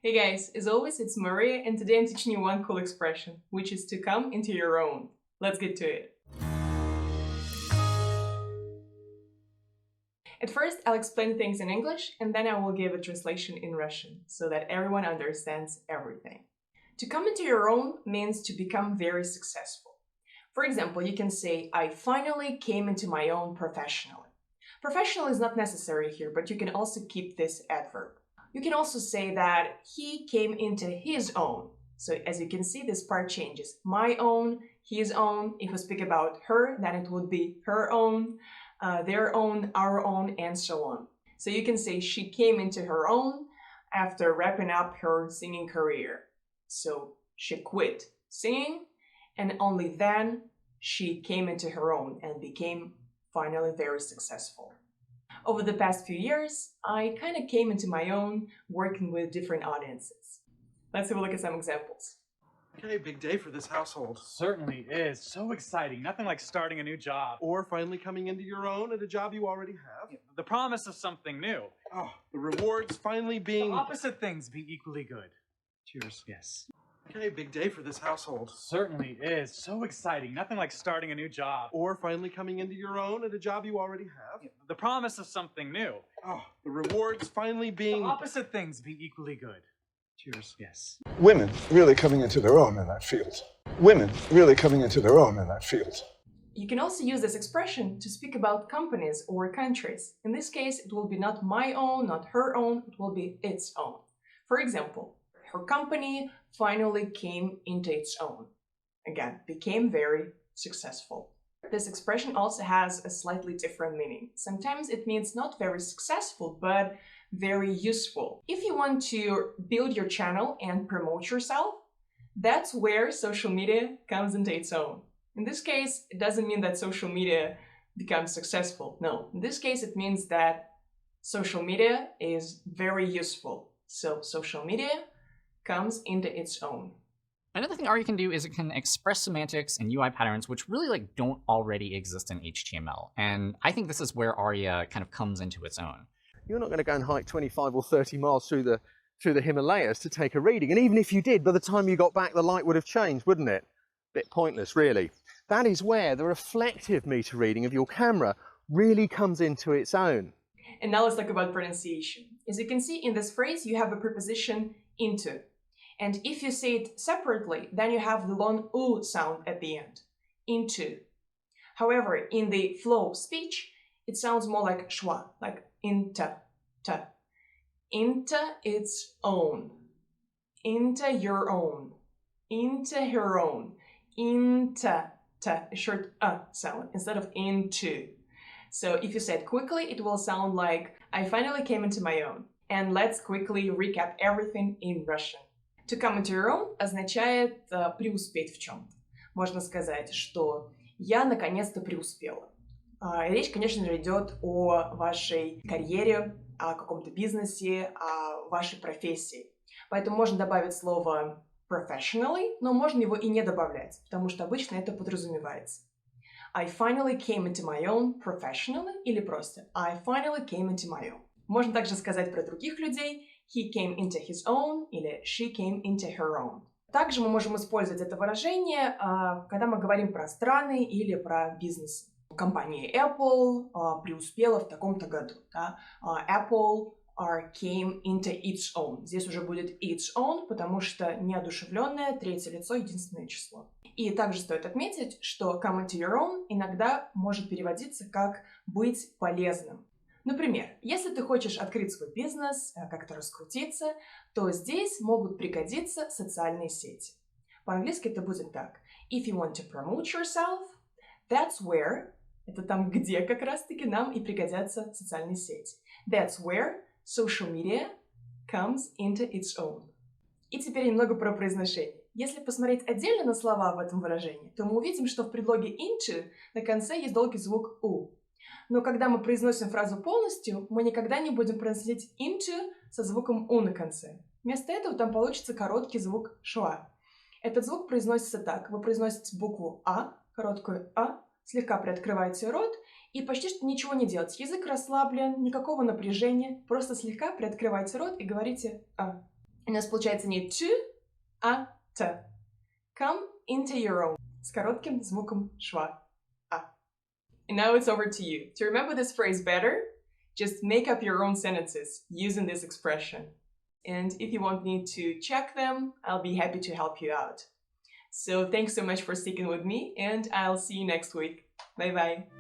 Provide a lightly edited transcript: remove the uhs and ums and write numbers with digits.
Hey guys, as always, it's Maria, and today I'm teaching you one cool expression, which is to come into your own. Let's get to it. At first, I'll explain things in English, and then I will give a translation in Russian, so that everyone understands everything. To come into your own means to become very successful. For example, you can say, I finally came into my own professionally. Professional is not necessary here, but you can also keep this adverb. You can also say that he came into his own. So as you can see, this part changes. My own, his own. If we speak about her, then it would be her own, their own, our own, and so on. So you can say she came into her own after wrapping up her singing career. So she quit singing, and only then she came into her own and became finally very successful. Over the past few years, I kind of came into my own working with different audiences. Let's have a look at some examples. Okay, big day for this household. Certainly is. So exciting. Nothing like starting a new job. Or finally coming into your own at a job you already have. The promise of something new. Oh, the rewards finally being... The opposite things be equally good. Cheers. Yes. Okay, big day for this household. Certainly is. So exciting. Nothing like starting a new job. Or finally coming into your own at a job you already have. The promise of something new. Oh, the rewards finally being... The opposite things be equally good. Cheers. Yes. Women really coming into their own in that field. Women really coming into their own in that field. You can also use this expression to speak about companies or countries. In this case, it will be not my own, not her own, it will be its own. For example, her company finally came into its own. Again, became very successful. This expression also has a slightly different meaning. Sometimes it means not very successful, but very useful. If you want to build your channel and promote yourself, that's where social media comes into its own. In this case, it doesn't mean that social media becomes successful. No, in this case, it means that social media is very useful. So social media comes into its own. Another thing Aria can do is it can express semantics and UI patterns which really don't already exist in HTML. And I think this is where Aria kind of comes into its own. You're not going to go and hike 25 or 30 miles through the Himalayas to take a reading. And even if you did, by the time you got back, the light would have changed, wouldn't it? Bit pointless, really. That is where the reflective meter reading of your camera really comes into its own. And now let's talk about pronunciation. As you can see in this phrase, you have a preposition into. And if you say it separately, then you have the long U sound at the end. Into. However, in the flow of speech, it sounds more like schwa, like into, ta. Into its own. Into your own. Into her own. Into, ta, a short sound instead of into. So if you say it quickly, it will sound like I finally came into my own. And let's quickly recap everything in Russian. To come into your own означает преуспеть в чем-то. Можно сказать, что я наконец-то преуспела. Речь, конечно же, идет о вашей карьере, о каком-то бизнесе, о вашей профессии. Поэтому можно добавить слово professionally, но можно его и не добавлять, потому что обычно это подразумевается. I finally came into my own professionally или просто I finally came into my own. Можно также сказать про других людей he came into his own или she came into her own. Также мы можем использовать это выражение, когда мы говорим про страны или про бизнес. Компания Apple преуспела в таком-то году. Да? Apple came into its own. Здесь уже будет its own, потому что неодушевленное третье лицо единственное число. И также стоит отметить, что come into your own иногда может переводиться как быть полезным. Например, если ты хочешь открыть свой бизнес, как-то раскрутиться, то здесь могут пригодиться социальные сети. По-английски это будет так. If you want to promote yourself, that's where, это там, где как раз-таки нам и пригодятся социальные сети. That's where social media comes into its own. И теперь немного про произношение. Если посмотреть отдельно на слова в этом выражении, то мы увидим, что в предлоге into на конце есть долгий звук «у». Но когда мы произносим фразу полностью, мы никогда не будем произносить into со звуком «у» на конце. Вместо этого там получится короткий звук «шва». Этот звук произносится так. Вы произносите букву «а», короткую «а», слегка приоткрываете рот и почти что ничего не делаете. Язык расслаблен, никакого напряжения, просто слегка приоткрываете рот и говорите «а». У нас получается не to, а t. Come into your own. С коротким звуком шва. А. And now it's over to you. To remember this phrase better, just make up your own sentences using this expression. And if you want me to check them, I'll be happy to help you out. So thanks so much for sticking with me, and I'll see you next week. Bye bye.